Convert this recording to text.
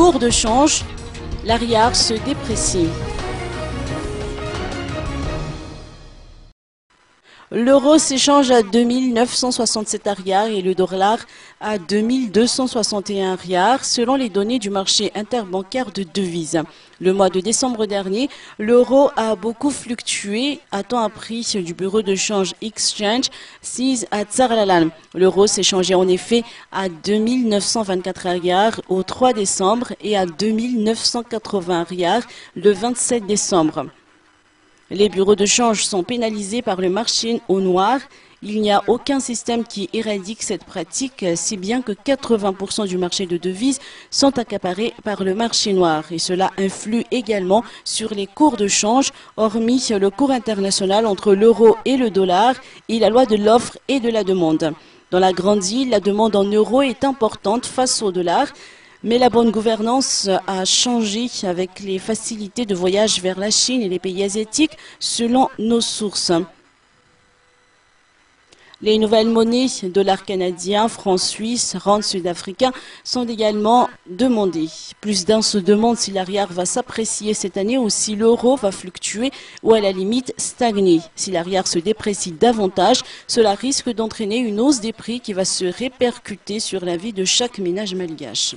cours de change, l'ariard se déprécie. L'euro s'échange à 2967 ariards et le dollar à 2261 ariards selon les données du marché interbancaire de devises. Le mois de décembre dernier, l'euro a beaucoup fluctué, a-t-on appris du bureau de change Exchange 6 à Tsarlalan. L'euro s'échangeait en effet à 2924 ariards au 3 décembre et à 2980 ariards le 27 décembre. Les bureaux de change sont pénalisés par le marché au noir. Il n'y a aucun système qui éradique cette pratique, si bien que 80% du marché de devises sont accaparés par le marché noir. Et cela influe également sur les cours de change, hormis le cours international entre l'euro et le dollar et la loi de l'offre et de la demande. Dans la grande île, la demande en euros est importante face au dollar. Mais la bonne gouvernance a changé avec les facilités de voyage vers la Chine et les pays asiatiques, selon nos sources. Les nouvelles monnaies, dollars canadiens, francs suisses, rand sud-africains, sont également demandées. Plus d'un se demande si l'ariard va s'apprécier cette année ou si l'euro va fluctuer ou à la limite stagner. Si l'ariard se déprécie davantage, cela risque d'entraîner une hausse des prix qui va se répercuter sur la vie de chaque ménage malgache.